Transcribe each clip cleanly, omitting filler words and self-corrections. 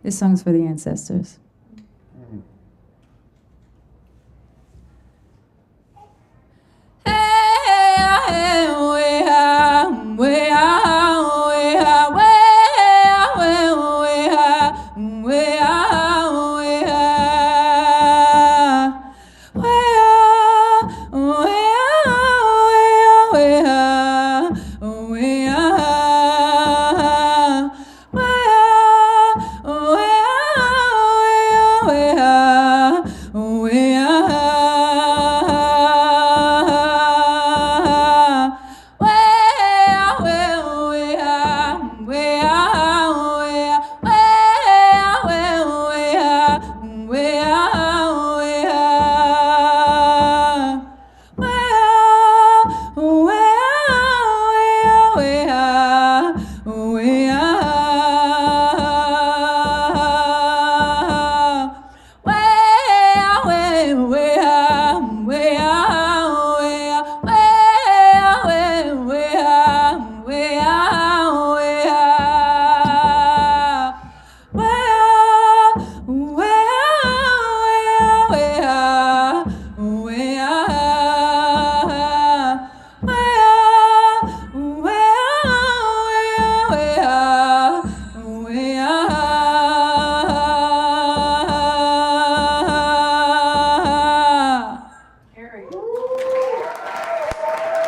This song's for the ancestors.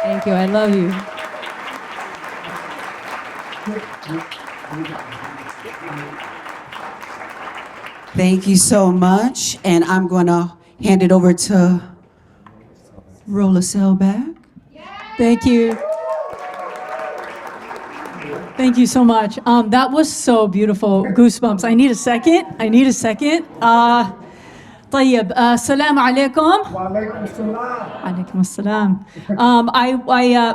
Thank you. I love you. Thank you so much. And I'm going to hand it over to Rolla Selbak. Thank you. Thank you so much. That was so beautiful. Goosebumps. I need a second. طيب السلام عليكم. وعليكم السلام. عليكم السلام.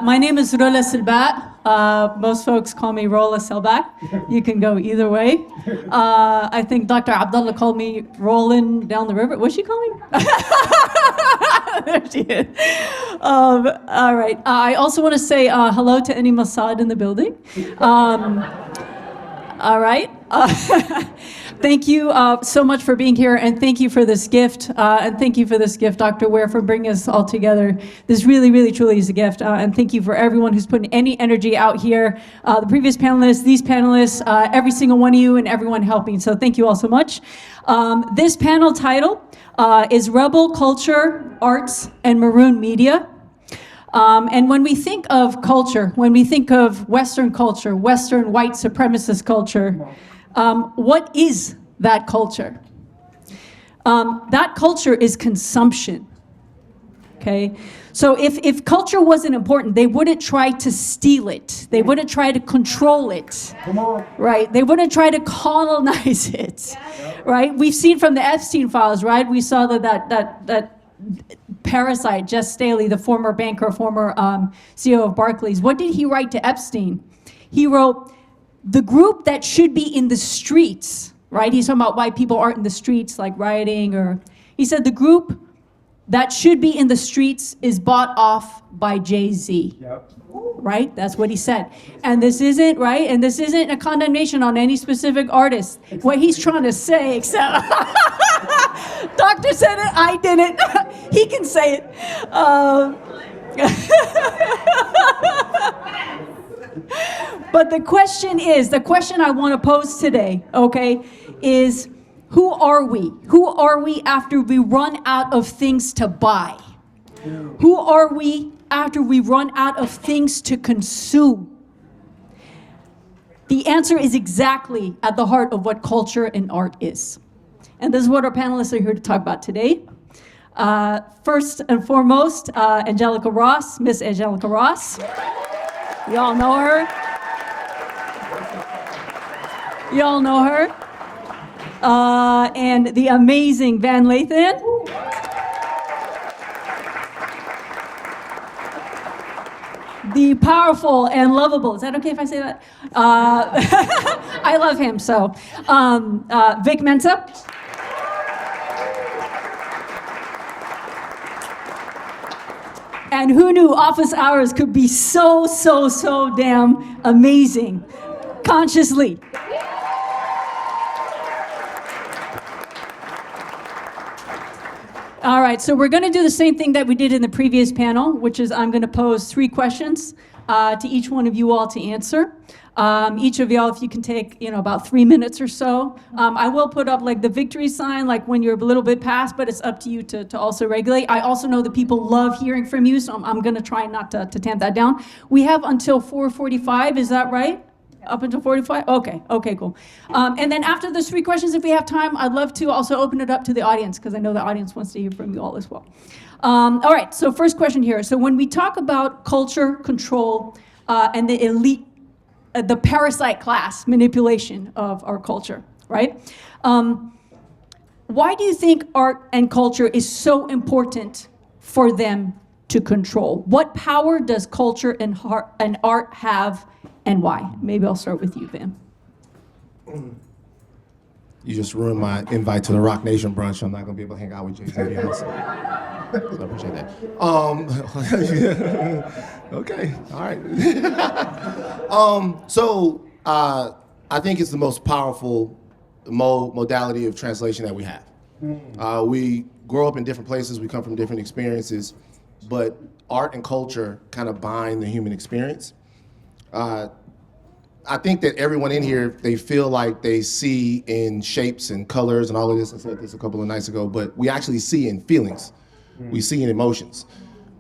My name is Rolla Selbak. Most folks call me Rolla Selbak. You can go either way. I think Dr. Abdullah called me rolling down the river. What'd she call me? There she is. All right. I also want to say hello to any Mossad in the building. All right. Thank you so much for being here, and thank you for this gift. And thank you for this gift, Dr. Ware, for bringing us all together. This really, really, truly is a gift. And thank you for everyone who's putting any energy out here. The previous panelists, these panelists, every single one of you, and everyone helping. So thank you all so much. This panel title is Rebel Culture, Arts, and Maroon Media. And when we think of culture, when we think of Western culture, Western white supremacist culture, what is that culture? That culture is consumption, okay? So if culture wasn't important, they wouldn't try to steal it. They wouldn't try to control it, right? They wouldn't try to colonize it, right? We've seen from the Epstein files, right? We saw that Parasite, Jess Staley, the former banker, former CEO of Barclays, what did he write to Epstein? He wrote, the group that should be in the streets, right? He's talking about why people aren't in the streets, like rioting, or he said the group that should be in the streets is bought off by Jay-Z. Yep. Right? That's what he said. And this isn't, right? And this isn't a condemnation on any specific artist. What he's trying to say, except Doctor said it, I didn't. He can say it. But the question I want to pose today, okay, is who are we? Who are we after we run out of things to buy? Who are we after we run out of things to consume? The answer is exactly at the heart of what culture and art is. And this is what our panelists are here to talk about today. First and foremost, Angelica Ross, Miss Angelica Ross. You all know her. You all know her. And the amazing Van Lathan. The powerful and lovable, is that okay if I say that? I love him, so. Vic Mensa. And who knew office hours could be so damn amazing, consciously. All right, so we're going to do the same thing that we did in the previous panel, which is I'm going to pose 3 questions to each one of you all to answer. Each of y'all, if you can take, about 3 minutes or so. I will put up like the victory sign, like when you're a little bit past, but it's up to you to also regulate. I also know that people love hearing from you, so I'm going to try not to tamp that down. We have until 4:45, is that right? Up until 45? Okay, cool. And then after those 3 questions, if we have time, I'd love to also open it up to the audience, because I know the audience wants to hear from you all as well. All right, so first question here. So when we talk about culture, control, and the elite, the parasite class manipulation of our culture, right? Why do you think art and culture is so important for them to control? What power does culture and art have, and why? Maybe I'll start with you, Van. You just ruined my invite to the Rock Nation brunch. I'm not gonna be able to hang out with Jay-Z. So I appreciate that. Okay, all right. I think it's the most powerful modality of translation that we have. We grow up in different places. We come from different experiences, but art and culture kind of bind the human experience. I think that everyone in here, they feel like they see in shapes and colors and all of this. I said this a couple of nights ago, but we actually see in feelings. We see in emotions.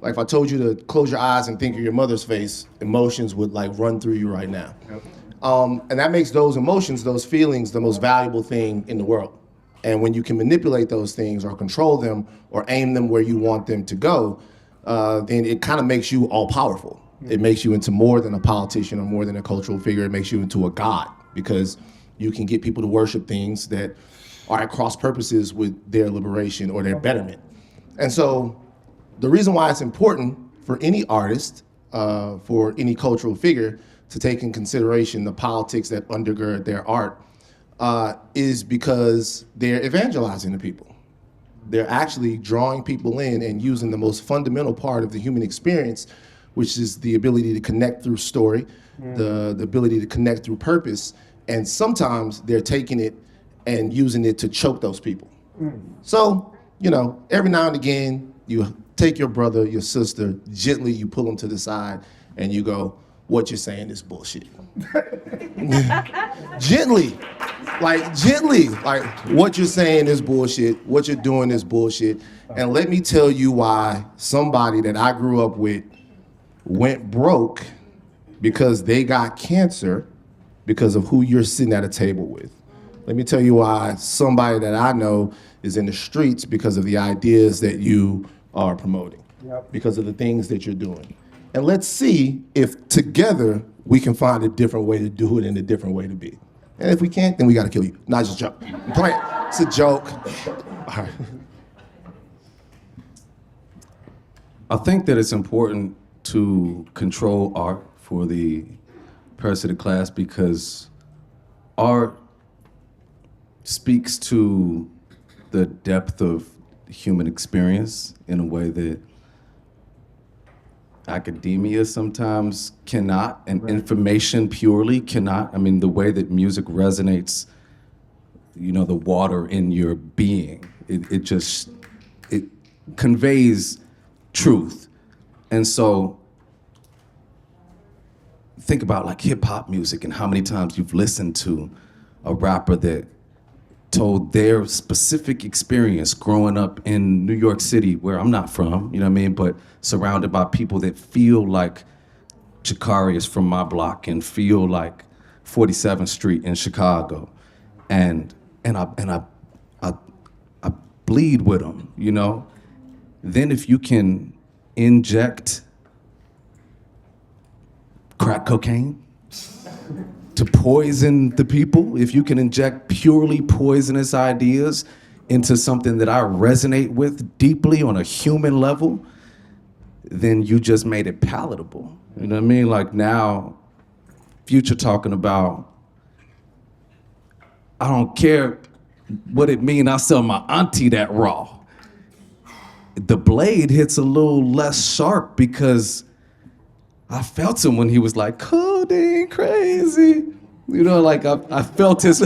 Like if I told you to close your eyes and think of your mother's face, emotions would like run through you right now. Yep. And that makes those emotions, those feelings, the most valuable thing in the world. And when you can manipulate those things or control them or aim them where you want them to go, then it kind of makes you all powerful. It makes you into more than a politician or more than a cultural figure. It makes you into a god, because you can get people to worship things that are at cross purposes with their liberation or their betterment. And so the reason why it's important for any artist, for any cultural figure to take in consideration the politics that undergird their art is because they're evangelizing the people. They're actually drawing people in and using the most fundamental part of the human experience, which is the ability to connect through story, the ability to connect through purpose, and sometimes they're taking it and using it to choke those people. So, every now and again, you take your brother, your sister, gently you pull them to the side and you go, what you're saying is bullshit. Gently, like what you're saying is bullshit, what you're doing is bullshit. And let me tell you why somebody that I grew up with went broke because they got cancer because of who you're sitting at a table with. Let me tell you why somebody that I know is in the streets because of the ideas that you are promoting, because of the things that you're doing. And let's see if together we can find a different way to do it and a different way to be. And if we can't, then we gotta kill you. Not just a joke. I'm playing. It's a joke. All right. I think that it's important to control art for the parasitic class because art speaks to the depth of human experience in a way that academia sometimes cannot, and information purely cannot. I mean, the way that music resonates, the water in your being, it conveys truth. And so think about like hip hop music and how many times you've listened to a rapper that told their specific experience growing up in New York City, where I'm not from, but surrounded by people that feel like Chikari is from my block and feel like 47th Street in Chicago. And I bleed with them, Then if you can inject crack cocaine to poison the people, if you can inject purely poisonous ideas into something that I resonate with deeply on a human level, then you just made it palatable. You know what I mean? Like now, Future talking about, I don't care what it mean, I sell my auntie that raw. The blade hits a little less sharp because I felt him when he was like, codeine crazy. I felt his,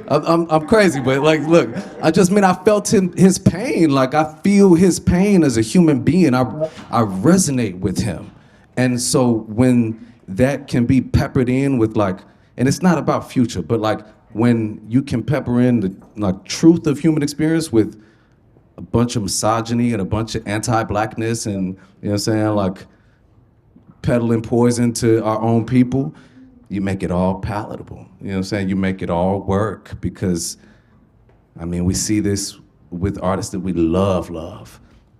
I'm crazy, but like, look, I just mean I felt his pain. Like I feel his pain as a human being. I resonate with him, and so when that can be peppered in with like, and it's not about future, but like when you can pepper in the like truth of human experience with a bunch of misogyny and a bunch of anti-blackness, and you know what I'm saying, like peddling poison to our own people, you make it all palatable. You know what I'm saying? You make it all work because, I mean, we see this with artists that we love.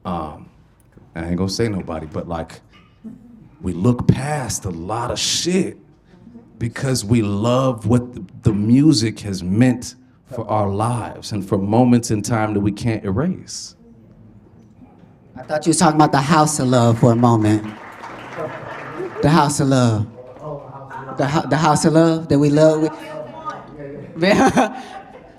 I ain't gonna say nobody, but like, we look past a lot of shit because we love what the music has meant for our lives and for moments in time that we can't erase. I thought you was talking about the House of Love for a moment. The House of Love. The House of Love that we love.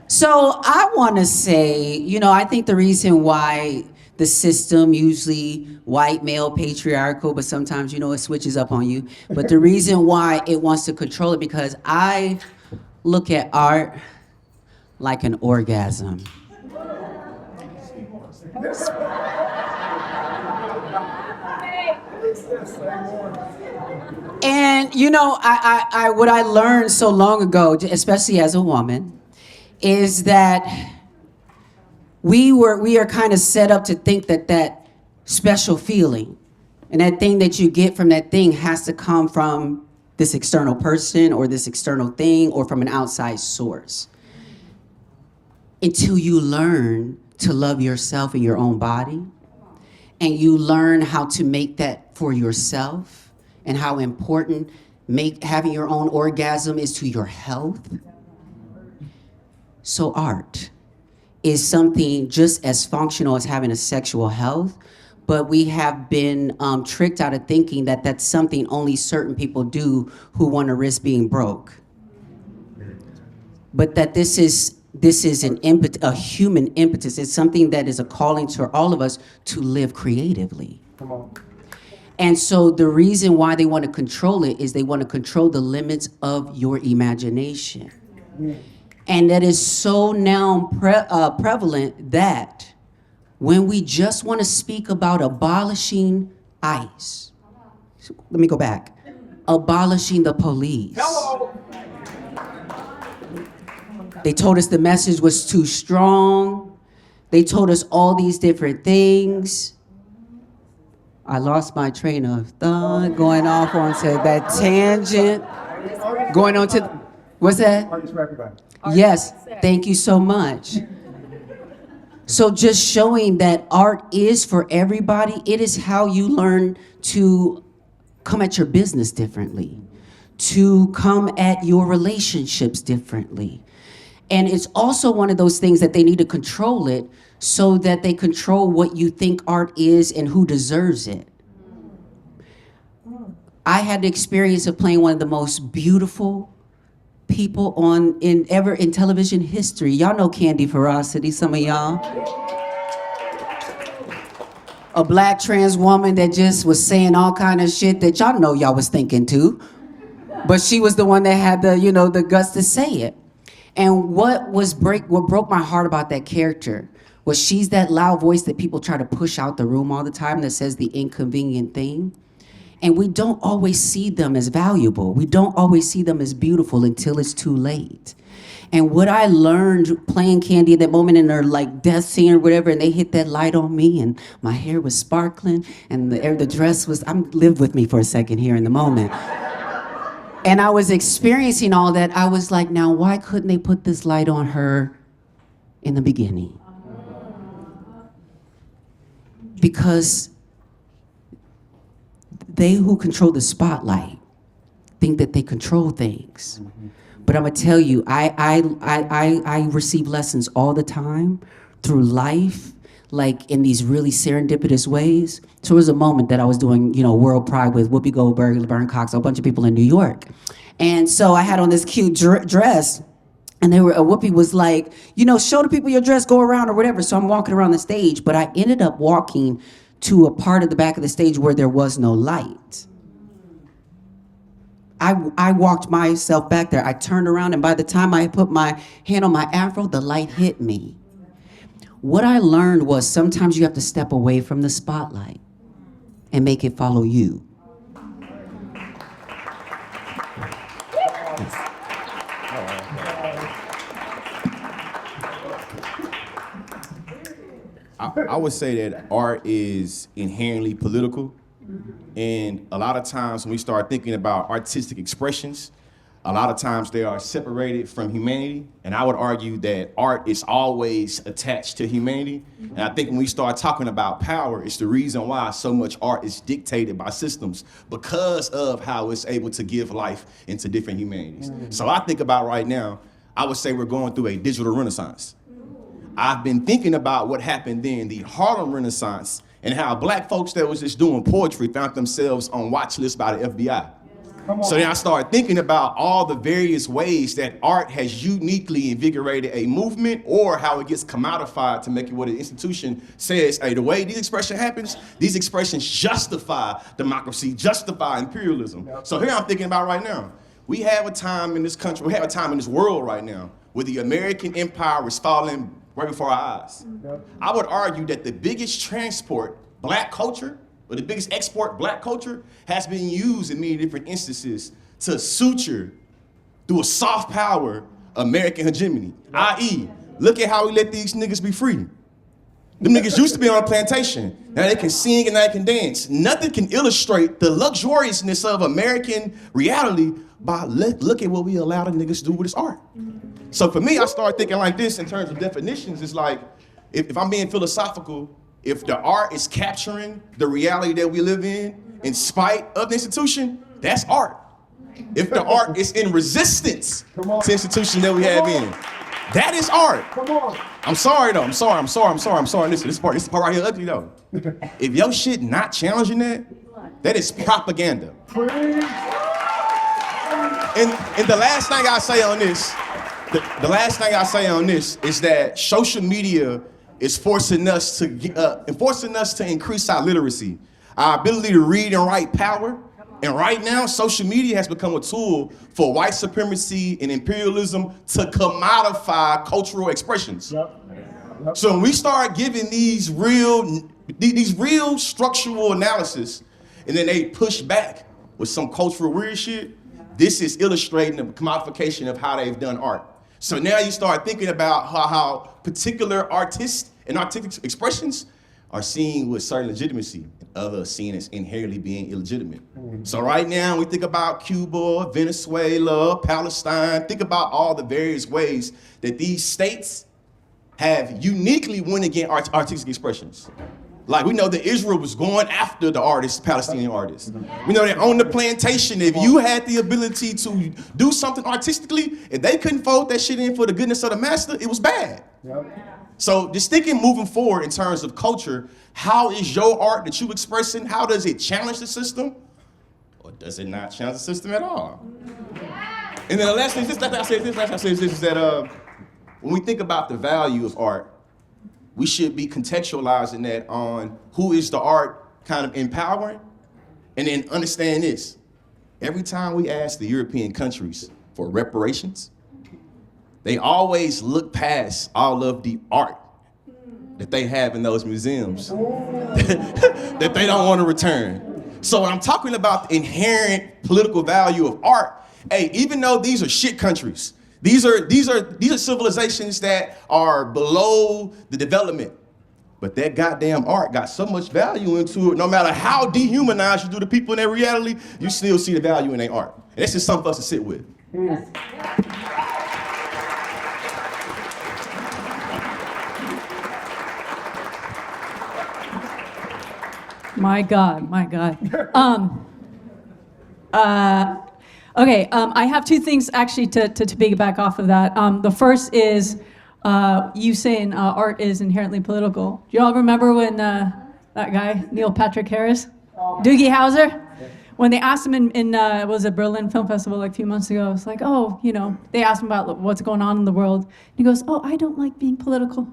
So I want to say, you know, I think the reason why the system, usually white, male, patriarchal, but sometimes, you know, it switches up on you. But the reason why it wants to control it, because I look at art like an orgasm. And you know, I what I learned so long ago, especially as a woman, is that we are kind of set up to think that that special feeling and that thing that you get from that thing has to come from this external person or this external thing or from an outside source. Until you learn to love yourself and your own body, and you learn how to make that for yourself, and how important having your own orgasm is to your health. So art is something just as functional as having a sexual health, but we have been tricked out of thinking that that's something only certain people do who want to risk being broke. But that this is a human impetus. It's something that is a calling to all of us to live creatively. Come on. And so the reason why they want to control it is they want to control the limits of your imagination. And that is so now prevalent that when we just want to speak about abolishing ICE, let me go back, abolishing the police. Hello. They told us the message was too strong. They told us all these different things. I lost my train of thought, going off onto that tangent. Going on to, what's that? Yes, thank you so much. So just showing that art is for everybody. It is how you learn to come at your business differently, to come at your relationships differently. And it's also one of those things that they need to control it so that they control what you think art is and who deserves it. I had the experience of playing one of the most beautiful people in television history. Y'all know Candy Ferocity, some of y'all. A black trans woman that just was saying all kind of shit that y'all know y'all was thinking too. But she was the one that had the guts to say it. And what broke my heart about that character was she's that loud voice that people try to push out the room all the time that says the inconvenient thing. And we don't always see them as valuable. We don't always see them as beautiful until it's too late. And what I learned playing Candy at that moment in her like death scene or whatever, and they hit that light on me and my hair was sparkling and the dress was, live with me for a second here in the moment. And I was experiencing all that. I was like, now why couldn't they put this light on her in the beginning? Because they who control the spotlight think that they control things. But I'm gonna tell you, I receive lessons all the time through life, like in these really serendipitous ways. So there was a moment that I was doing, World Pride with Whoopi Goldberg, Laverne Cox, a bunch of people in New York. And so I had on this cute dress, and Whoopi was like, show the people your dress, go around or whatever. So I'm walking around the stage, but I ended up walking to a part of the back of the stage where there was no light. I walked myself back there. I turned around, and by the time I put my hand on my afro, the light hit me. What I learned was sometimes you have to step away from the spotlight and make it follow you. I would say that art is inherently political. And a lot of times when we start thinking about artistic expressions, a lot of times they are separated from humanity. And I would argue that art is always attached to humanity. And I think when we start talking about power, it's the reason why so much art is dictated by systems, because of how it's able to give life into different humanities. So I think about right now, I would say we're going through a digital renaissance. I've been thinking about what happened then, the Harlem Renaissance, and how black folks that was just doing poetry found themselves on watch lists by the FBI. So then I started thinking about all the various ways that art has uniquely invigorated a movement, or how it gets commodified to make it what an institution says, hey, the way these expression happens, these expressions justify democracy, justify imperialism. So here I'm thinking about right now, we have a time in this country, we have a time in this world right now where the American empire is falling right before our eyes. I would argue that the biggest transport black culture, or the biggest export black culture, has been used in many different instances to suture through a soft power American hegemony. I.e., look at how we let these niggas be free. Them niggas used to be on a plantation. Now they can sing and now they can dance. Nothing can illustrate the luxuriousness of American reality by look at what we allow the niggas to do with this art. So for me, I started thinking like this in terms of definitions. It's like, if I'm being philosophical, if the art is capturing the reality that we live in spite of the institution, that's art. If the art is in resistance to the institution that we have in, that is art. I'm sorry though, I'm sorry. Listen, this part right here ugly though. If your shit not challenging that is propaganda. And the last thing I say on this, the last thing I say on this is that social media is forcing us to increase our literacy, our ability to read and write power. And right now, social media has become a tool for white supremacy and imperialism to commodify cultural expressions. So when we start giving these real structural analysis, and then they push back with some cultural weird shit, this is illustrating the commodification of how they've done art. So now you start thinking about how particular artists and artistic expressions are seen with certain legitimacy, others seen as inherently being illegitimate. So right now we think about Cuba, Venezuela, Palestine, think about all the various ways that these states have uniquely went against artistic expressions. Like we know that Israel was going after the artists, Palestinian artists. We know that on the plantation, if you had the ability to do something artistically, if they couldn't fold that shit in for the goodness of the master, it was bad. So just thinking moving forward in terms of culture, how is your art that you expressing, how does it challenge the system? Or does it not challenge the system at all? And then the last thing, is that when we think about the value of art, we should be contextualizing that on who is the art kind of empowering, and then understand this. Every time we ask the European countries for reparations, they always look past all of the art that they have in those museums that they don't want to return. So when I'm talking about the inherent political value of art, hey, even though these are shit countries, these are civilizations that are below the development. But that goddamn art got so much value into it, no matter how dehumanized you do the people in their reality, you still see the value in their art. And that's just something for us to sit with. My God. Okay, I have two things actually to piggyback off of that. The first is you saying art is inherently political. Do you all remember when that guy, Neil Patrick Harris, Doogie Howser, when they asked him in was it Berlin Film Festival like a few months ago, it's like, oh, they asked him about what's going on in the world. And he goes, oh, I don't like being political.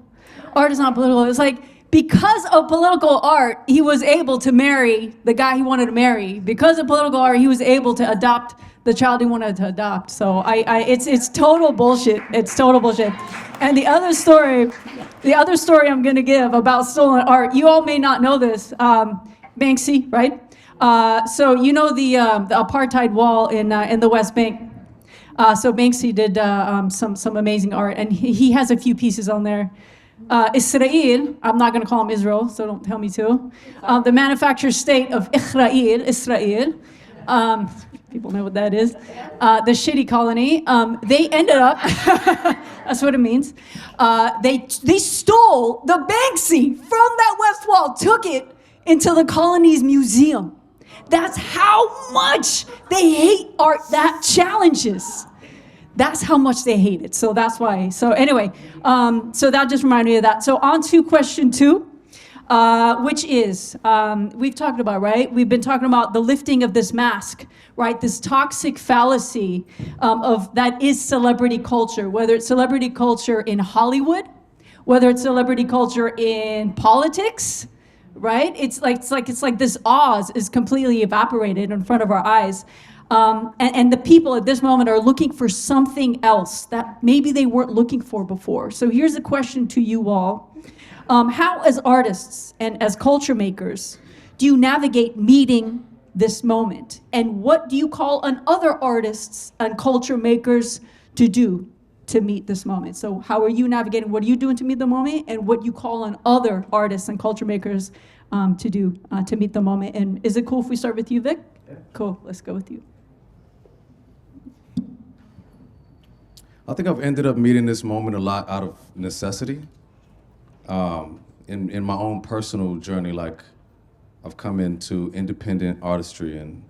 Art is not political. It's like, because of political art, he was able to marry the guy he wanted to marry. Because of political art, he was able to adopt the child he wanted to adopt. So it's total bullshit. It's total bullshit. And the other story I'm gonna give about stolen art, you all may not know this, Banksy, right? So you know the apartheid wall in the West Bank. So Banksy did some amazing art, and he has a few pieces on there. Israel, I'm not going to call him Israel, so don't tell me to. The manufactured state of Israel. People know what that is. The shitty colony. They ended up, that's what it means. They stole the Banksy from that West Wall, took it into the colony's museum. That's how much they hate art that challenges. That's how much they hate it. So that's why. So anyway, so that just reminded me of that. So on to question 2, which is, we've talked about, right? We've been talking about the lifting of this mask, right? This toxic fallacy of that is celebrity culture, whether it's celebrity culture in Hollywood, whether it's celebrity culture in politics, right? It's like this Oz is completely evaporated in front of our eyes. And the people at this moment are looking for something else that maybe they weren't looking for before. So here's a question to you all. How, as artists and as culture makers, do you navigate meeting this moment? And what do you call on other artists and culture makers to do to meet this moment? So how are you navigating? What are you doing to meet the moment? And what you call on other artists and culture makers to do to meet the moment? And is it cool if we start with you, Vic? Yeah. Cool, let's go with you. I think I've ended up meeting this moment a lot out of necessity. In my own personal journey, like I've come into independent artistry and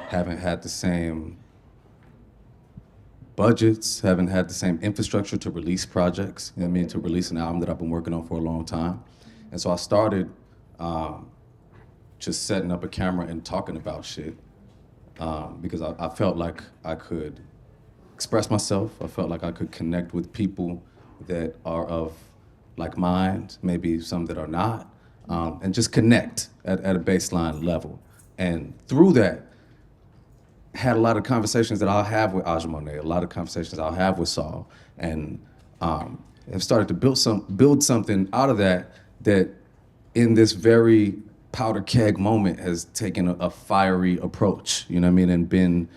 haven't had the same budgets, haven't had the same infrastructure to release projects, you know what I mean, to release an album that I've been working on for a long time. And so I started just setting up a camera and talking about shit because I felt like I could express myself. I felt like I could connect with people that are of like mind, maybe some that are not, and just connect at a baseline level. And through that, had a lot of conversations that I'll have with Aja Monet, a lot of conversations I'll have with Saul, and have started to build something out of that in this very powder keg moment has taken a fiery approach, you know what I mean, and been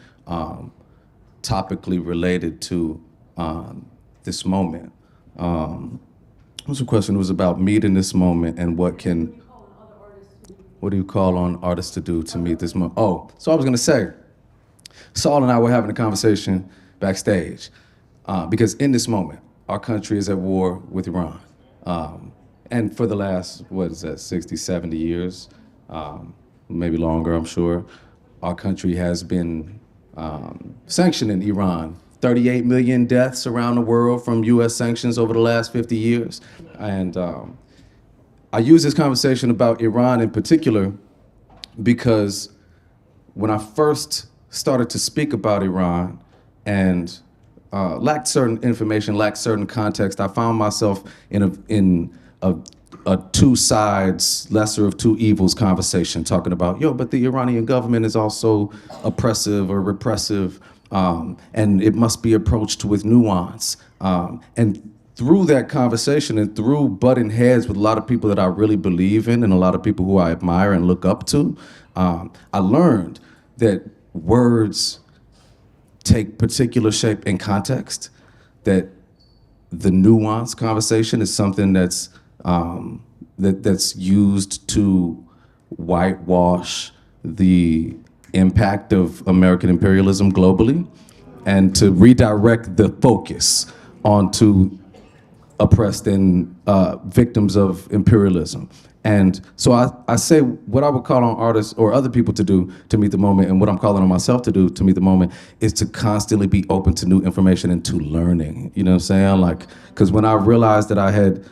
topically related to this moment. What's the question? It was about meeting this moment and what do you call on artists to do to meet this moment? Oh, so I was gonna say, Saul and I were having a conversation backstage because in this moment, our country is at war with Iran. And for the last, 60, 70 years, maybe longer, I'm sure, our country has been sanctioning Iran. 38 million deaths around the world from US sanctions over the last 50 years. And I use this conversation about Iran in particular because when I first started to speak about Iran and lacked certain information, lacked certain context, I found myself in a two sides, lesser of two evils conversation, talking about, but the Iranian government is also oppressive or repressive, and it must be approached with nuance. And through that conversation and through butting heads with a lot of people that I really believe in and a lot of people who I admire and look up to, I learned that words take particular shape in context, that the nuance conversation is something that's used to whitewash the impact of American imperialism globally and to redirect the focus onto oppressed and victims of imperialism. And so I say what I would call on artists or other people to do to meet the moment, and what I'm calling on myself to do to meet the moment, is to constantly be open to new information and to learning. You know what I'm saying? Like, because when I realized that I had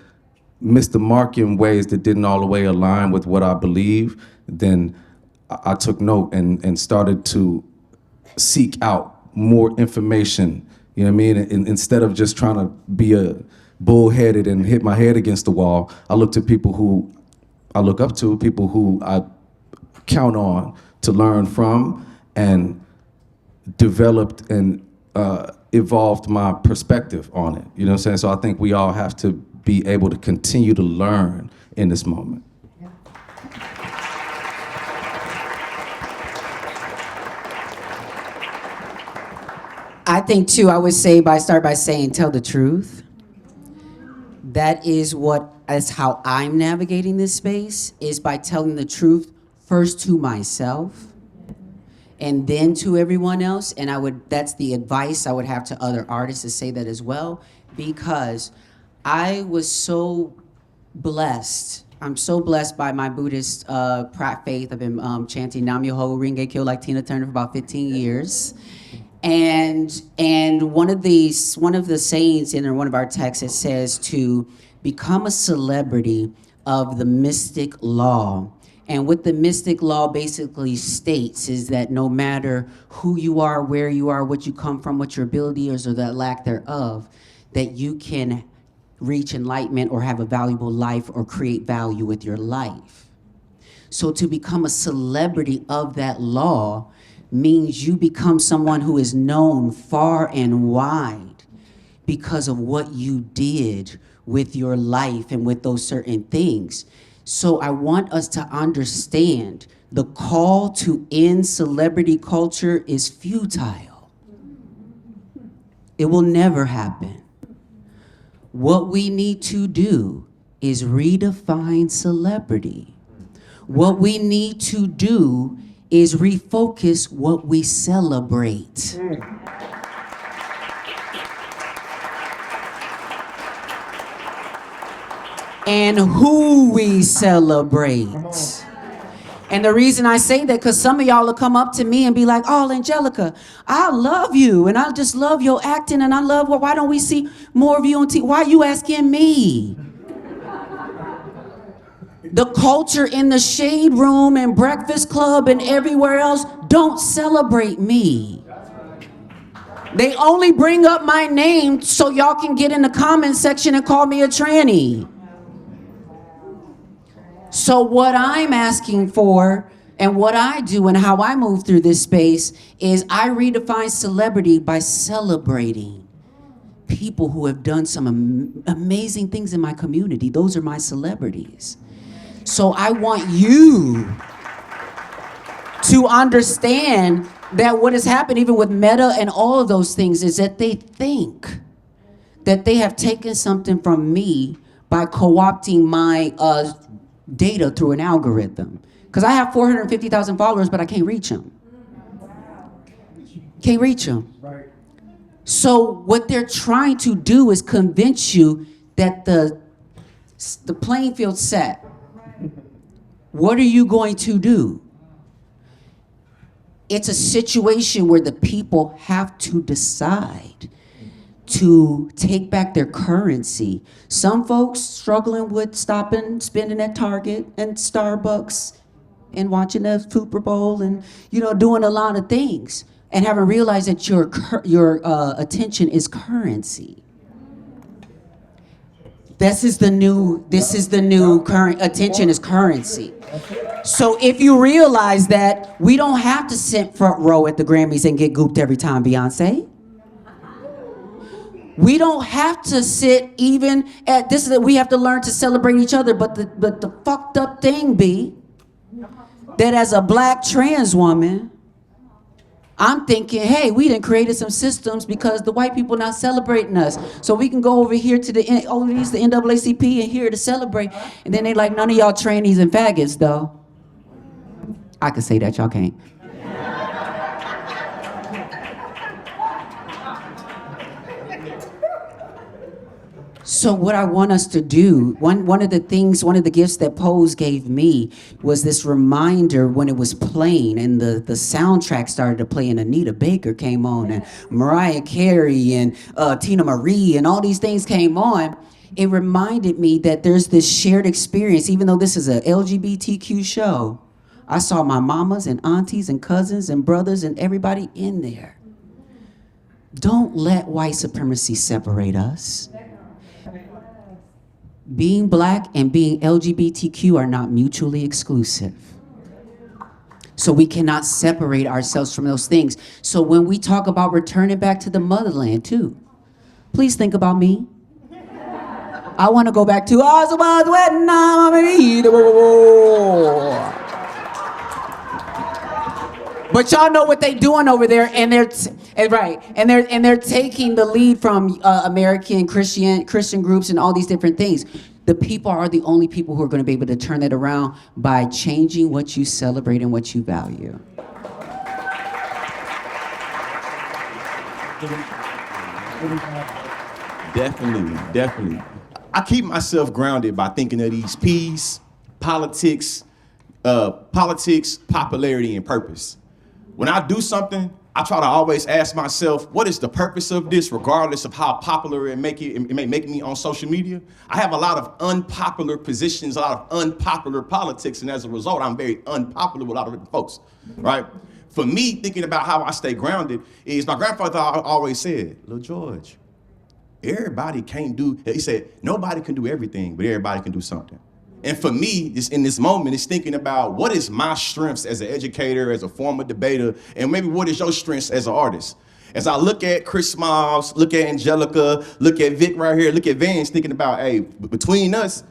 missed the mark in ways that didn't all the way align with what I believe, then I took note and started to seek out more information, you know what I mean? And instead of just trying to be a bullheaded and hit my head against the wall, I looked at people who I look up to, people who I count on to learn from, and developed and evolved my perspective on it. You know what I'm saying? So I think we all have to be able to continue to learn in this moment. I think too, I would say start by saying tell the truth. That is how I'm navigating this space, is by telling the truth first to myself and then to everyone else. And that's the advice I would have to other artists, to say that as well, because I was so blessed. I'm so blessed by my Buddhist faith. I've been chanting Nam Myoho Renge Kyo like Tina Turner for about 15 years. And one of the sayings in one of our texts, it says to become a celebrity of the mystic law. And what the mystic law basically states is that no matter who you are, where you are, what you come from, what your ability is, or that lack thereof, that you can reach enlightenment or have a valuable life or create value with your life. So to become a celebrity of that law means you become someone who is known far and wide because of what you did with your life and with those certain things. So I want us to understand the call to end celebrity culture is futile. It will never happen. What we need to do is redefine celebrity. What we need to do is refocus what we celebrate. And who we celebrate. And the reason I say that, because some of y'all will come up to me and be like, oh, Angelica, I love you, and I just love your acting, and I love, why don't we see more of you on TV? Why are you asking me? The culture in the shade room and Breakfast Club and everywhere else don't celebrate me. They only bring up my name so y'all can get in the comment section and call me a tranny. So what I'm asking for and what I do and how I move through this space is I redefine celebrity by celebrating people who have done some amazing things in my community. Those are my celebrities. So I want you to understand that what has happened even with Meta and all of those things is that they think that they have taken something from me by co-opting my data through an algorithm. Because I have 450,000 followers, but I can't reach them. Can't reach them. Right. So what they're trying to do is convince you that the playing field's set. What are you going to do? It's a situation where the people have to decide to take back their currency. Some folks struggling with stopping spending at Target and Starbucks and watching the Super Bowl and doing a lot of things and haven't realized that your attention is currency. This is the new current attention is currency. So if you realize that we don't have to sit front row at the Grammys and get gooped every time, Beyonce. We don't have to sit even at this. We have to learn to celebrate each other. But the fucked up thing be that as a black trans woman, I'm thinking, hey, we done created some systems because the white people not celebrating us. So we can go over here to the NAACP and here to celebrate. And then they like, none of y'all trannies and faggots, though. I can say that, y'all can't. So what I want us to do, one of the gifts that Pose gave me was this reminder when it was playing and the soundtrack started to play and Anita Baker came on and Mariah Carey and Tina Marie and all these things came on. It reminded me that there's this shared experience, even though this is a LGBTQ show. I saw my mamas and aunties and cousins and brothers and everybody in there. Don't let white supremacy separate us. Being black and being LGBTQ are not mutually exclusive. So we cannot separate ourselves from those things. So when we talk about returning back to the motherland too, please think about me. I want to go back to but y'all know what they doing over there, and they're taking the lead from American Christian groups and all these different things. The people are the only people who are going to be able to turn it around by changing what you celebrate and what you value. Definitely. I keep myself grounded by thinking of these P's: politics, popularity, and purpose. When I do something, I try to always ask myself, what is the purpose of this, regardless of how popular it may make me on social media? I have a lot of unpopular positions, a lot of unpopular politics, and as a result, I'm very unpopular with a lot of different folks, right? For me, thinking about how I stay grounded is my grandfather always said, Little George, everybody can't do, he said, nobody can do everything, but everybody can do something. And for me, in this moment, it's thinking about what is my strengths as an educator, as a former debater, and maybe what is your strengths as an artist? As I look at Chris Smiles, look at Angelica, look at Vic right here, look at Vance, thinking about, hey, between us,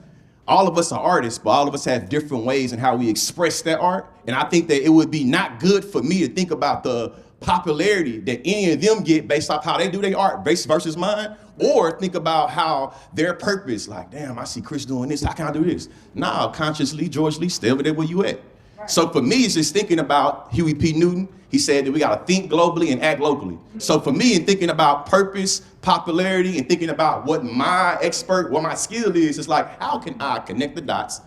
all of us are artists, but all of us have different ways in how we express that art. And I think that it would be not good for me to think about the popularity that any of them get based off how they do their art versus mine, or think about how their purpose, like, damn, I see Chris doing this, how can I do this? Nah, consciously, George Lee, stay over there where you at. Right. So for me, it's just thinking about Huey P. Newton. He said that we gotta think globally and act locally. So for me, in thinking about purpose, popularity, and thinking about what my skill is, it's like, how can I connect the dots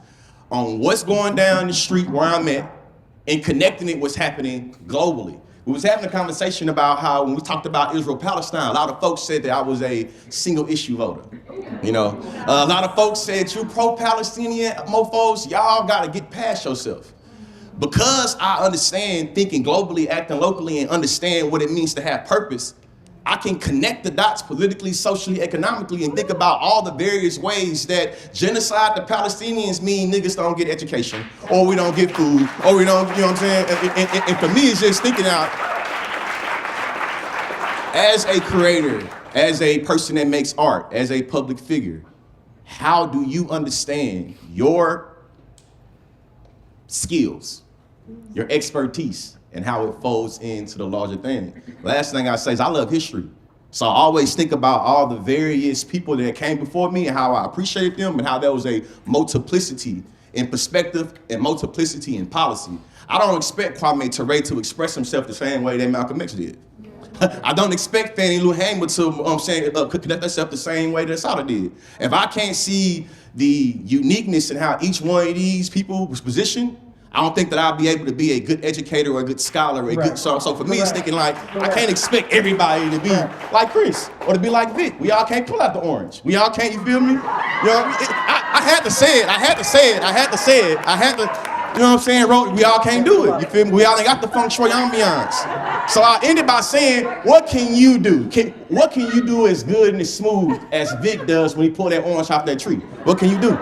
on what's going down the street where I'm at and connecting it what's happening globally? We was having a conversation about how when we talked about Israel-Palestine, a lot of folks said that I was a single issue voter. You know, a lot of folks said, you pro-Palestinian mofos, y'all gotta get past yourself. Because I understand thinking globally, acting locally, and understand what it means to have purpose, I can connect the dots politically, socially, economically, and think about all the various ways that genocide to Palestinians mean niggas don't get education, or we don't get food, or we don't, you know what I'm saying? And for me, it's just thinking out, as a creator, as a person that makes art, as a public figure, how do you understand your skills, your expertise, and how it folds into the larger thing? Last thing I say is I love history. So I always think about all the various people that came before me and how I appreciate them and how there was a multiplicity in perspective and multiplicity in policy. I don't expect Kwame Ture to express himself the same way that Malcolm X did. I don't expect Fannie Lou Hamer to connect herself the same way that Asada did. If I can't see the uniqueness in how each one of these people was positioned, I don't think that I'll be able to be a good educator or a good scholar or a good, so for me it's thinking like, I can't expect everybody to be like Chris or to be like Vic. We all can't pull out the orange. We all can't, you feel me? You know, I had to say it, you know what I'm saying? We all can't do it, you feel me? We all ain't got the feng shui ambiance. So I ended by saying, what can you do? What can you do as good and as smooth as Vic does when he pull that orange off that tree? What can you do?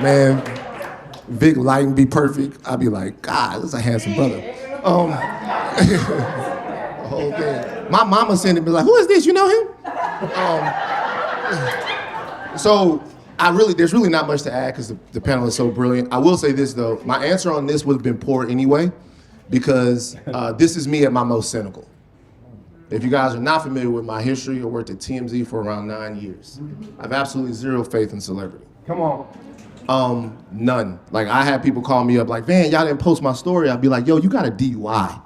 Man, Vic light and be perfect. I'd be like, God, this is a handsome brother. The whole thing. My mama sent it, be like, who is this? You know him? So there's really not much to add because the panel is so brilliant. I will say this though, my answer on this would have been poor anyway, because this is me at my most cynical. If you guys are not familiar with my history, I worked at TMZ for around 9 years. I have absolutely zero faith in celebrity. Come on. None. Like I had people call me up like, man, y'all didn't post my story. I'd be like, yo, you got a DUI.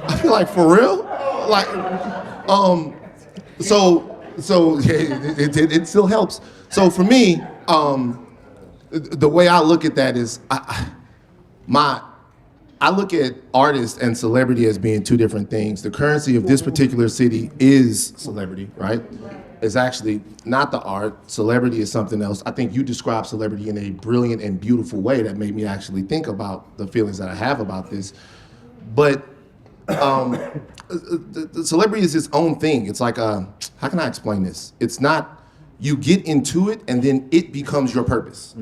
I feel like, for real? Like, so it still helps. So for me, the way I look at that is, I look at artists and celebrity as being two different things. The currency of this particular city is celebrity, right? is actually not the art. Celebrity is something else. I think you described celebrity in a brilliant and beautiful way that made me actually think about the feelings that I have about this. But the celebrity is its own thing. It's like, how can I explain this? It's not, you get into it and then it becomes your purpose.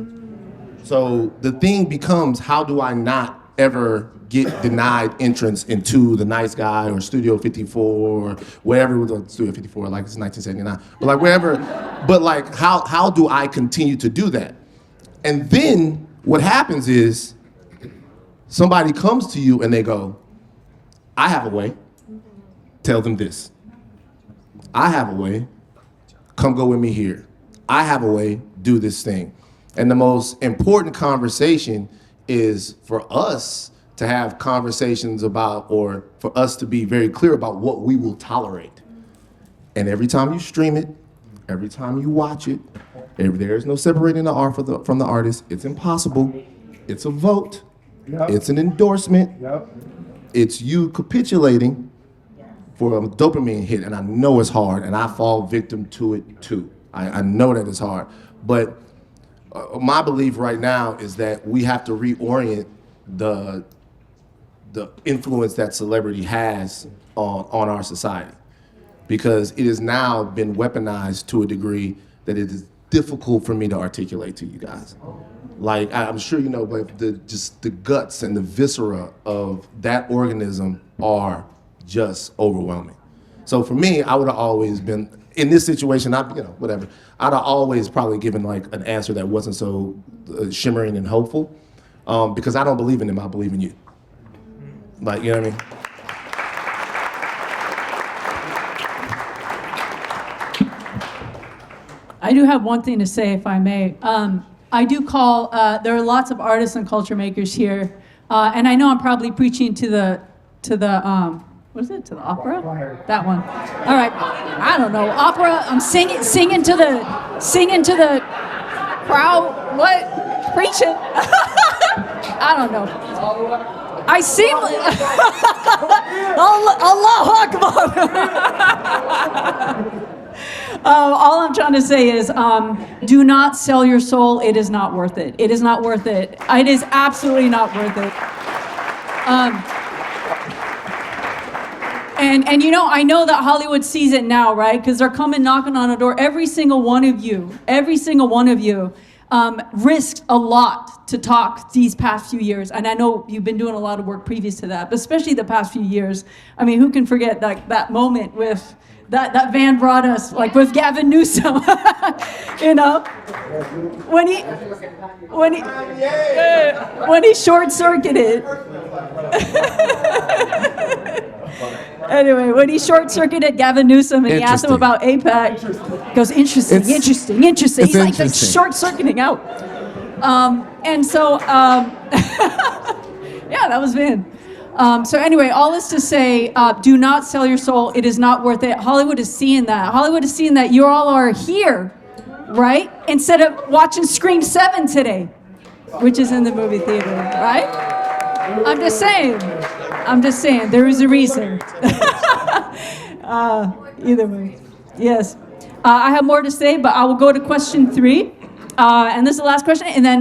So the thing becomes, how do I not ever get denied entrance into the Nice Guy or Studio 54 or wherever, Studio 54, like it's 1979, but like wherever, but like how do I continue to do that? And then what happens is somebody comes to you and they go, I have a way. Tell them this. I have a way. Come go with me here. I have a way. Do this thing. And the most important conversation is for us to have conversations about, or for us to be very clear about what we will tolerate. And every time you stream it, every time you watch it, there's no separating the art from the artist. It's impossible. It's a vote. Yep. It's an endorsement. Yep. It's you capitulating for a dopamine hit, and I know it's hard, and I fall victim to it too. I know that it's hard, but my belief right now is that we have to reorient the influence that celebrity has on our society, because it has now been weaponized to a degree that it is difficult for me to articulate to you guys. Like, I'm sure you know, but just the guts and the viscera of that organism are just overwhelming. So for me, I would have always been, in this situation, whatever, I'd have always probably given like an answer that wasn't so shimmering and hopeful, because I don't believe in them, I believe in you. Like, you know what I mean? I do have one thing to say, if I may. I do call, there are lots of artists and culture makers here, and I know I'm probably preaching to the what is it, to the opera? That one. All right, I don't know, opera, I'm singing to the crowd, what? Preaching? I don't know. I seem Allah Akbar. All I'm trying to say is, do not sell your soul. It is not worth it. It is not worth it. It is absolutely not worth it. And you know, I know that Hollywood sees it now, right? Because they're coming knocking on a door. Every single one of you risked a lot to talk these past few years. And I know you've been doing a lot of work previous to that, but especially the past few years. I mean, who can forget that moment with that van brought us, like with Gavin Newsom, you know, when he short-circuited. Anyway, when he short-circuited Gavin Newsom and he asked him about APAC, he goes, interesting. He's like short-circuiting out. And so, yeah, that was Vin. So anyway, all is to say, do not sell your soul. It is not worth it. Hollywood is seeing that. Hollywood is seeing that you all are here, right? Instead of watching Scream 7 today, which is in the movie theater, right? I'm just saying, there is a reason. Either way, yes. I have more to say, but I will go to question 3. And this is the last question, and then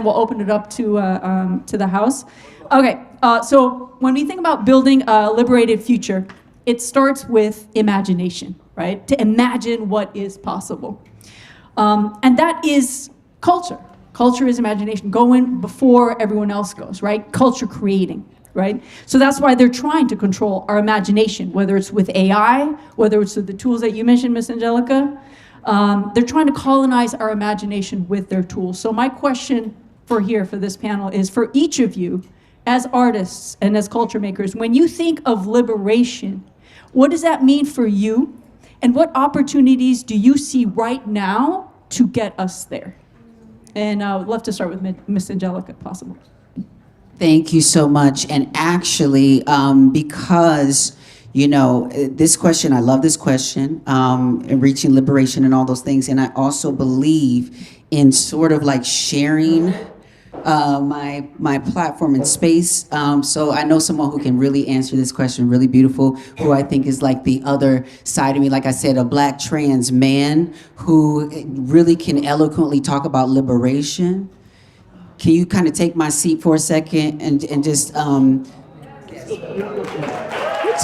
we'll open it up to the house. Okay, so when we think about building a liberated future, it starts with imagination, right? To imagine what is possible. And that is culture. Culture is imagination, going before everyone else goes, right? Culture creating, right? So that's why they're trying to control our imagination, whether it's with AI, whether it's with the tools that you mentioned, Miss Angelica. They're trying to colonize our imagination with their tools. So my question for this panel is, for each of you, as artists and as culture makers, when you think of liberation, what does that mean for you? And what opportunities do you see right now to get us there? And I would love to start with Miss Angelica, if possible. Thank you so much. And actually, because, you know, this question, I love this question, and reaching liberation and all those things. And I also believe in sort of like sharing my platform and space. So I know someone who can really answer this question really beautiful, who I think is like the other side of me. Like I said, a black trans man who really can eloquently talk about liberation. Can you kind of take my seat for a second and just I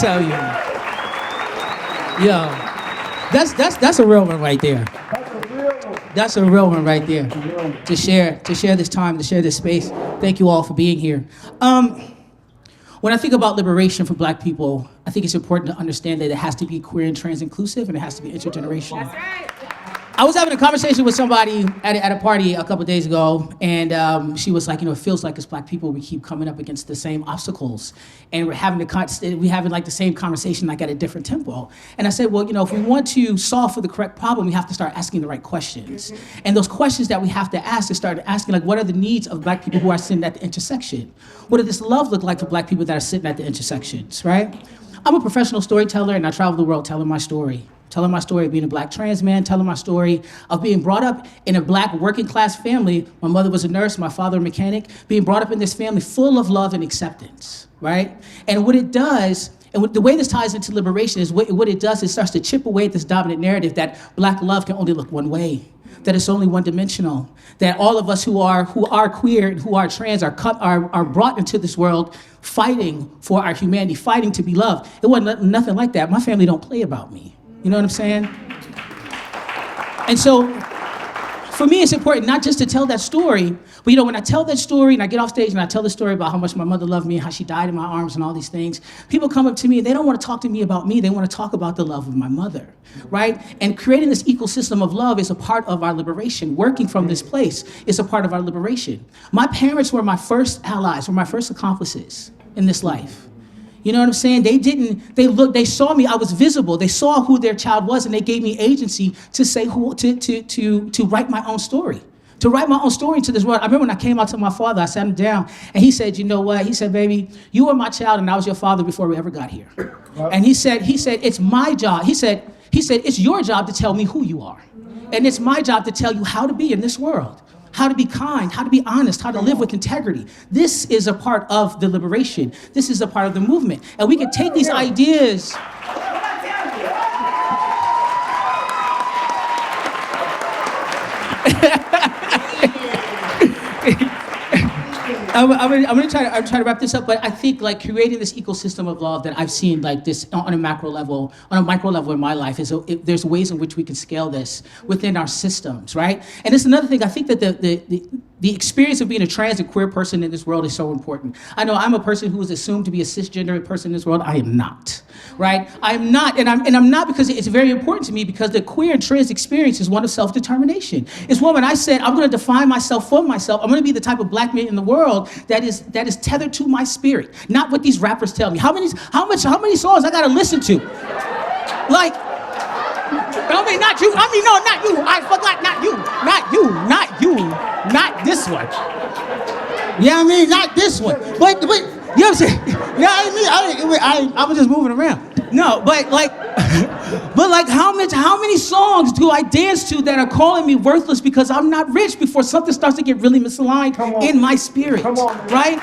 tell you, yo, that's a real one right there. That's a real one right there. To share this time, to share this space. Thank you all for being here. When I think about liberation for Black people, I think it's important to understand that it has to be queer and trans inclusive, and it has to be intergenerational. That's right. I was having a conversation with somebody at a party a couple days ago, and she was like, it feels like as Black people we keep coming up against the same obstacles, and we're having like the same conversation like at a different tempo. And I said, well, if we want to solve for the correct problem, we have to start asking the right questions. And those questions that we have to ask is start asking, like, what are the needs of Black people who are sitting at the intersection? What does this love look like for Black people that are sitting at the intersections, right? I'm a professional storyteller, and I travel the world telling my story of being a Black trans man, telling my story of being brought up in a Black working class family. My mother was a nurse, my father a mechanic, being brought up in this family full of love and acceptance, right? And what it does, and the way this ties into liberation is what it does is it starts to chip away at this dominant narrative that Black love can only look one way, that it's only one-dimensional, that all of us who are queer and who are trans are brought into this world fighting for our humanity, fighting to be loved. It wasn't nothing like that. My family don't play about me. You know what I'm saying? And so, for me, it's important not just to tell that story, but when I tell that story and I get off stage and I tell the story about how much my mother loved me and how she died in my arms and all these things, people come up to me and they don't want to talk to me about me, they want to talk about the love of my mother, right? And creating this ecosystem of love is a part of our liberation. Working from this place is a part of our liberation. My parents were my first allies, were my first accomplices in this life. You know what I'm saying? They saw me, I was visible. They saw who their child was, and they gave me agency to say to write my own story. To write my own story into this world. I remember when I came out to my father, I sat him down, and he said, you know what? He said, baby, you were my child, and I was your father before we ever got here. And he said, it's my job. He said, it's your job to tell me who you are. And it's my job to tell you how to be in this world. How to be kind, how to be honest, how to live with integrity. This is a part of the liberation. This is a part of the movement. And we can take these ideas. I'm gonna try to wrap this up, but I think like creating this ecosystem of love that I've seen like this on a macro level, on a micro level in my life, there's ways in which we can scale this within our systems, right? And it's another thing, I think that the experience of being a trans and queer person in this world is so important. I know I'm a person who is assumed to be a cisgender person in this world. I am not, right? I am not, and I'm not because it's very important to me, because the queer and trans experience is one of self-determination. It's one when I said, I'm gonna define myself for myself. I'm gonna be the type of Black man in the world that is tethered to my spirit, not what these rappers tell me. How many songs I gotta listen to? Like, I mean, not you. I mean, no, not you. I forgot, not you, not this one. Yeah, I mean, not this one. But you know what I'm saying? Yeah, I was just moving around. No, but like how many songs do I dance to that are calling me worthless because I'm not rich before something starts to get really misaligned in my spirit, right?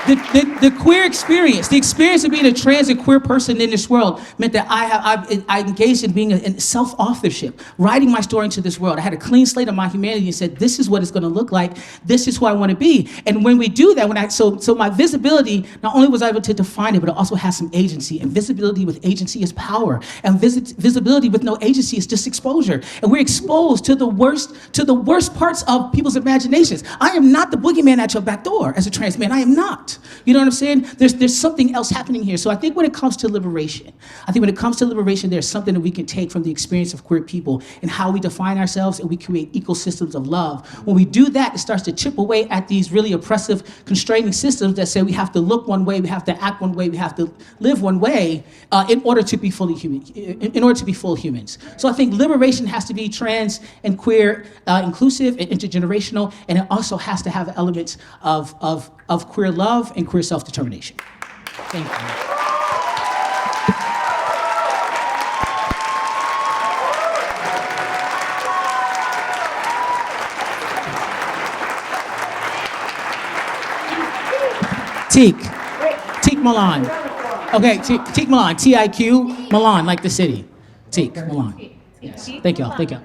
The queer experience, the experience of being a trans and queer person in this world meant that I engaged in being in self-authorship, writing my story into this world. I had a clean slate of my humanity and said, this is what it's gonna look like. This is who I wanna be. And when we do that, so my visibility, not only was I able to define it, but it also has some agency. And visibility with agency is power. And visibility with no agency is just exposure. And we're exposed to the worst parts of people's imaginations. I am not the boogeyman at your back door as a trans man. I am not. You know what I'm saying? There's something else happening here. So I think when it comes to liberation, there's something that we can take from the experience of queer people and how we define ourselves, and we create ecosystems of love. When we do that, it starts to chip away at these really oppressive, constraining systems that say we have to look one way, we have to act one way, we have to live one way in order to be fully human, in order to be full humans. So I think liberation has to be trans and queer, inclusive and intergenerational, and it also has to have elements of queer love and queer self-determination. Thank you. Teak. Teak Milan. Okay, Teak Milan. T-I-Q, Milan, like the city. Teak Milan. Yes. Thank y'all. Thank y'all.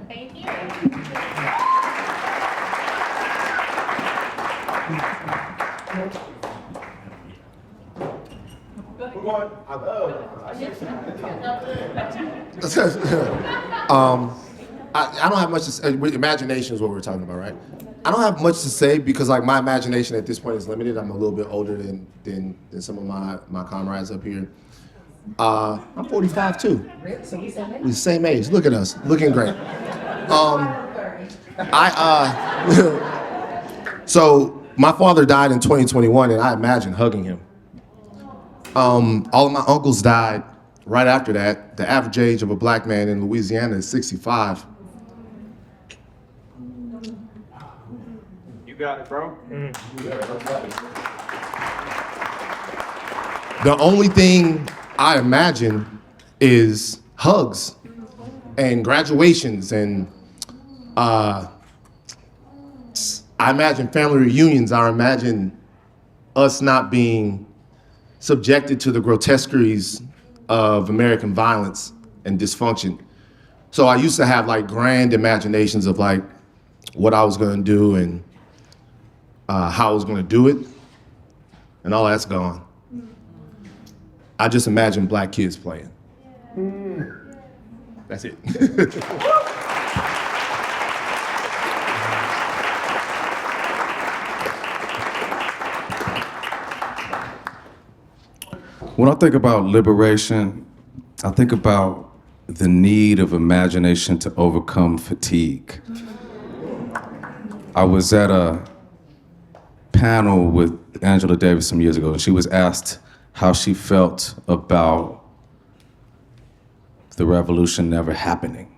I don't have much to say. Imagination is what we're talking about, right? I don't have much to say because like my imagination at this point is limited. I'm a little bit older than some of my comrades up here. I'm 45 too. We're the same age. Look at us, looking great. So my father died in 2021, and I imagine hugging him. All of my uncles died right after that. The average age of a black man in Louisiana is 65. You got it, bro. The only thing I imagine is hugs and graduations and I imagine family reunions. I imagine us not being subjected to the grotesqueries of American violence and dysfunction. So I used to have like grand imaginations of like what I was gonna do and how I was gonna do it, and all that's gone. I just imagine black kids playing. That's it. When I think about liberation, I think about the need of imagination to overcome fatigue. I was at a panel with Angela Davis some years ago, and she was asked how she felt about the revolution never happening.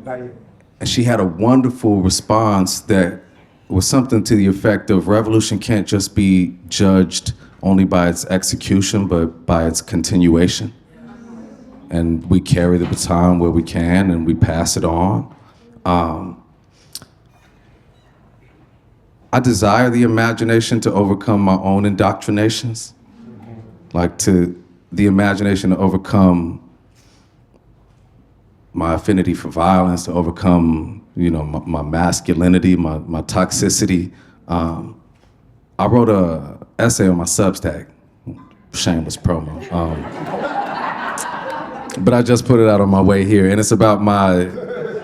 And she had a wonderful response that was something to the effect of revolution can't just be judged only by its execution, but by its continuation. And we carry the baton where we can, and we pass it on. I desire the imagination to overcome my own indoctrinations, like to the imagination to overcome my affinity for violence, to overcome, my masculinity, my toxicity. I wrote a essay on my Substack, shameless promo. But I just put it out on my way here, and it's about my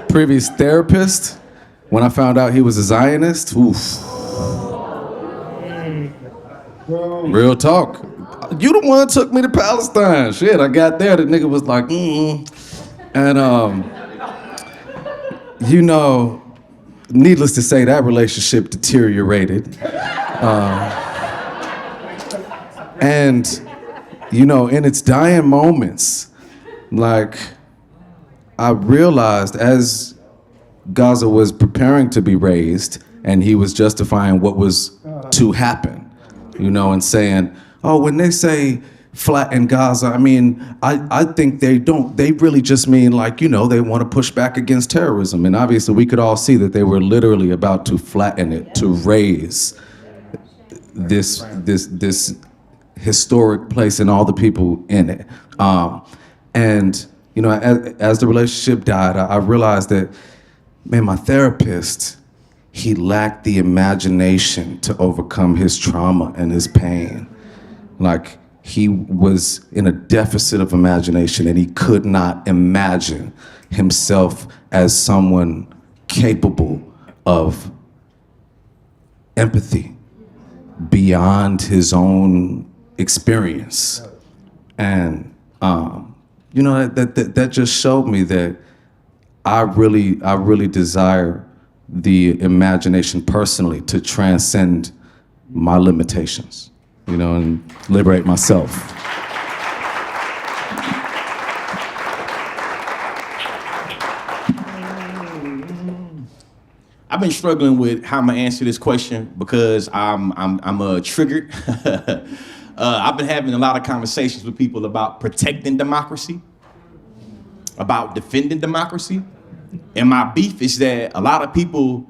previous therapist. When I found out he was a Zionist, oof. Real talk. You the one took me to Palestine. Shit, I got there, the nigga was like, And, needless to say, that relationship deteriorated. And, in its dying moments, like, I realized as Gaza was preparing to be razed, and he was justifying what was to happen, and saying, oh, when they say flatten Gaza, I think they really just mean they want to push back against terrorism. And obviously we could all see that they were literally about to flatten it, to raise this historic place and all the people in it. As the relationship died, I realized that, man, my therapist, he lacked the imagination to overcome his trauma and his pain. Like, he was in a deficit of imagination, and he could not imagine himself as someone capable of empathy beyond his own experience. And that just showed me that I really desire the imagination personally to transcend my limitations, and liberate myself. I've been struggling with how I'm gonna answer this question because I'm triggered. I've been having a lot of conversations with people about protecting democracy, about defending democracy. And my beef is that a lot of people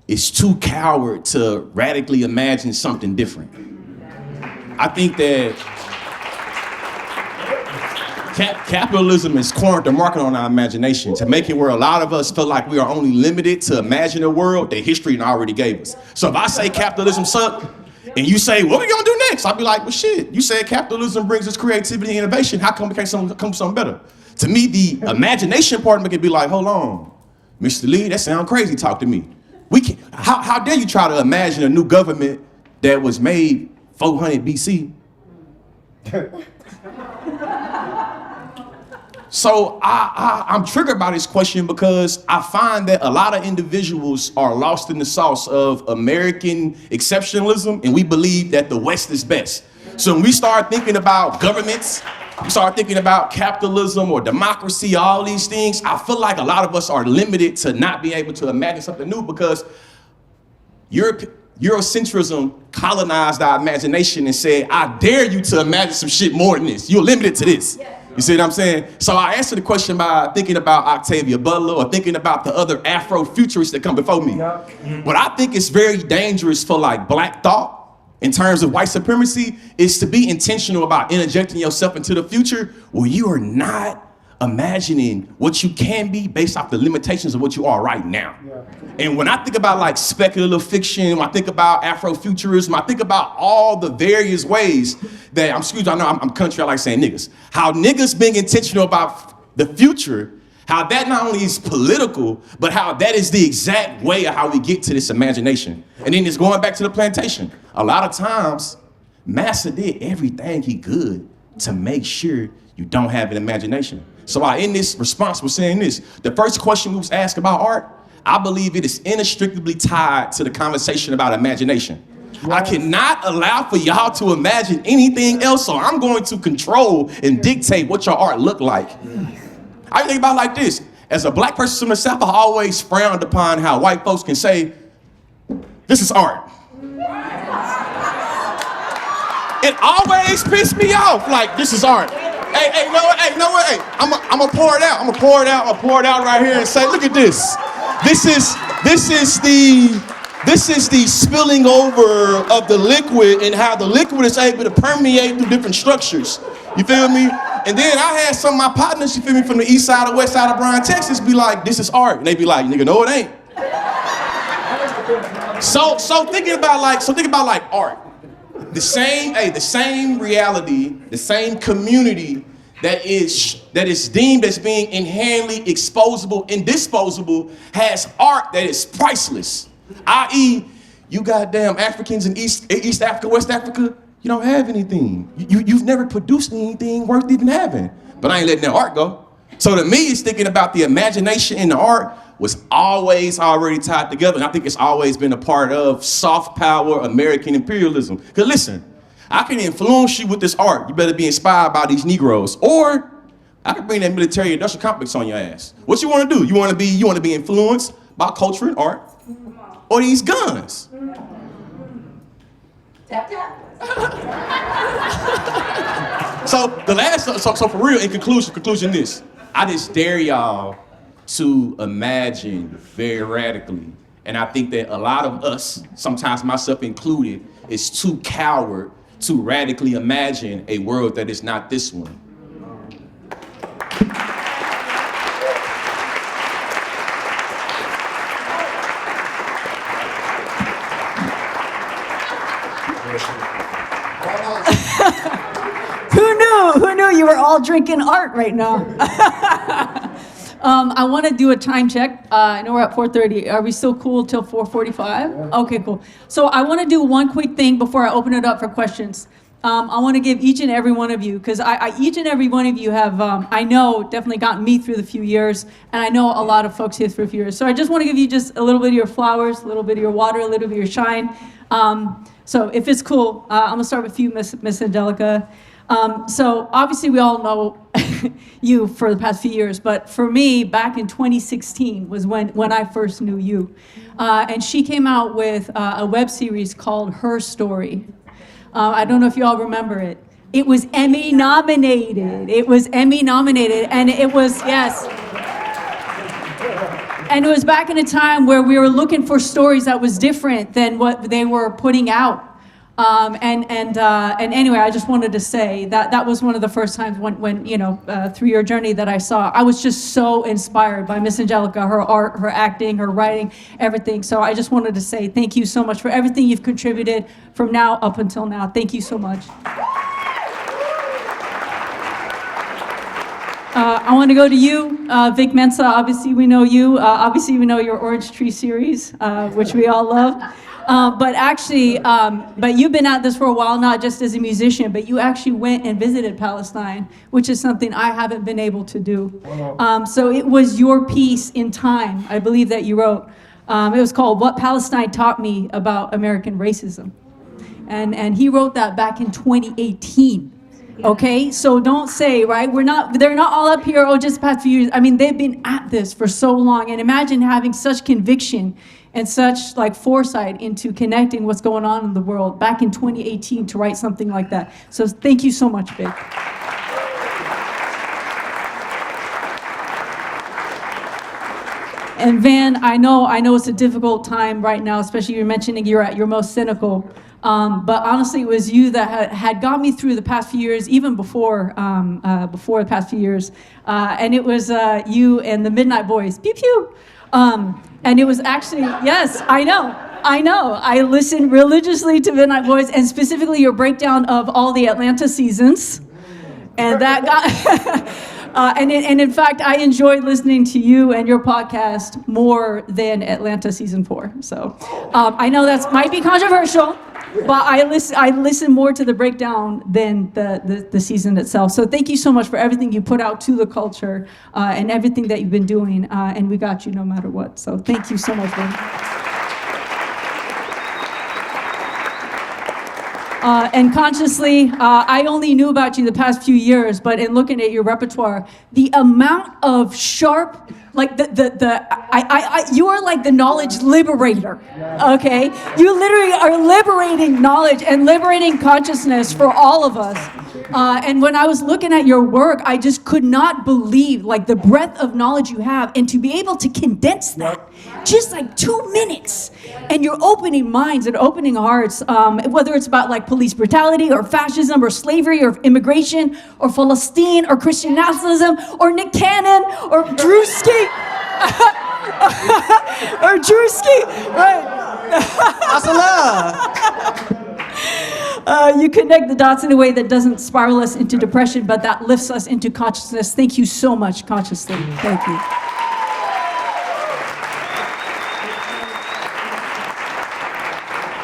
is too coward to radically imagine something different. I think that capitalism has cornered the market on our imagination to make it where a lot of us feel like we are only limited to imagine a world that history already gave us. So if I say capitalism sucks, and you say, what are we gonna do next? I'll be like, well, shit, you said capitalism brings us creativity and innovation. How come we can't come something better? To me, the imagination part of it could be like, hold on, Mr. Lee, that sounds crazy, talk to me. We can, how dare you try to imagine a new government that was made 400 BC? So I'm triggered by this question because I find that a lot of individuals are lost in the sauce of American exceptionalism, and we believe that the West is best. So when we start thinking about governments, we start thinking about capitalism or democracy, all these things, I feel like a lot of us are limited to not being able to imagine something new because Eurocentrism colonized our imagination and said, I dare you to imagine some shit more than this. You're limited to this. You see what I'm saying? So I answer the question by thinking about Octavia Butler or thinking about the other Afro-futurists that come before me. What I think is very dangerous for like black thought in terms of white supremacy is to be intentional about interjecting yourself into the future where you are not imagining what you can be based off the limitations of what you are right now. And when I think about like speculative fiction, when I think about Afrofuturism, I think about all the various ways that, I know I'm country, I like saying niggas. How niggas being intentional about the future, how that not only is political, but how that is the exact way of how we get to this imagination. And then it's going back to the plantation. A lot of times, Massa did everything he could to make sure you don't have an imagination. So I end this response with saying this. The first question we was asked about art, I believe it is inextricably tied to the conversation about imagination. I cannot allow for y'all to imagine anything else, so I'm going to control and dictate what your art look like. I think about it like this. As a black person from the South, I always frowned upon how white folks can say, this is art. It always pissed me off, like, this is art. Hey, you know what? Hey, I'm gonna pour it out. I'm gonna pour it out right here and say, look at this. This is the spilling over of the liquid and how the liquid is able to permeate through different structures. You feel me? And then I had some of my partners, you feel me, from the east side or west side of Bryan, Texas, be like, this is art. And they be like, nigga, no, it ain't. So thinking about like art. The same reality, the same community that is deemed as being inherently exposable and disposable has art that is priceless. I.e., you goddamn Africans in East Africa, West Africa, you don't have anything. You've never produced anything worth even having. But I ain't letting that art go. So to me, it's thinking about the imagination in the art was always already tied together. And I think it's always been a part of soft power American imperialism. Because listen, I can influence you with this art. You better be inspired by these Negroes. Or I can bring that military industrial complex on your ass. What you want to do? You want to be influenced by culture and art? Or these guns? Tap, tap. So for real, in conclusion this. I just dare y'all to imagine very radically. And I think that a lot of us, sometimes myself included, is too coward to radically imagine a world that is not this one. Who knew you were all drinking art right now? I want to do a time check. I know we're at 4:30. Are we still cool till 4:45? Yeah. Okay, cool. So I want to do one quick thing before I open it up for questions. I want to give each and every one of you, because each and every one of you have, I know, definitely gotten me through the few years, and I know a lot of folks here through a few years. So I just want to give you just a little bit of your flowers, a little bit of your water, a little bit of your shine. So if it's cool, I'm going to start with you, Miss Angelica. So obviously we all know you for the past few years, but for me, back in 2016 was when I first knew you. And she came out with a web series called Her Story. I don't know if you all remember it. It was Emmy nominated. And it was, yes. And it was back in a time where we were looking for stories that was different than what they were putting out. And anyway, I just wanted to say that that was one of the first times when through your journey that I saw. I was just so inspired by Miss Angelica, her art, her acting, her writing, everything. So I just wanted to say thank you so much for everything you've contributed from now up until now. Thank you so much. I want to go to you, Vic Mensa. Obviously, we know you. Obviously, we know your Orange Tree series, which we all love. But you've been at this for a while, not just as a musician, but you actually went and visited Palestine, which is something I haven't been able to do. So it was your piece in Time, I believe, that you wrote. It was called "What Palestine Taught Me About American Racism," and he wrote that back in 2018. Okay, so don't say, right, they're not all up here, just the past few years. I mean, they've been at this for so long, and imagine having such conviction and such like foresight into connecting what's going on in the world back in 2018 to write something like that. So thank you so much, Vic. And Van, I know it's a difficult time right now, especially you're mentioning you're at your most cynical. But honestly, it was you that had got me through the past few years, even before the past few years. And it was you and the Midnight Boys. Pew pew. And it was actually, yes, I know. I listened religiously to Midnight Boys, and specifically your breakdown of all the Atlanta seasons. And that got, and in fact, I enjoyed listening to you and your podcast more than Atlanta season 4. So I know that might be controversial, but I listen more to the breakdown than the season itself. So thank you so much for everything you put out to the culture and everything that you've been doing. And we got you no matter what. So thank you so much, Ben. And consciously, I only knew about you the past few years, but in looking at your repertoire, the amount of sharp, like you are like the knowledge liberator, okay? You literally are liberating knowledge and liberating consciousness for all of us. And when I was looking at your work, I just could not believe like the breadth of knowledge you have, and to be able to condense that just like 2 minutes, and you're opening minds and opening hearts, whether it's about like police brutality or fascism or slavery or immigration or Palestine or Christian nationalism or Nick Cannon or Drewski or Drewski, right? Lots of love. You connect the dots in a way that doesn't spiral us into depression, but that lifts us into consciousness. Thank you so much, consciously. Thank you.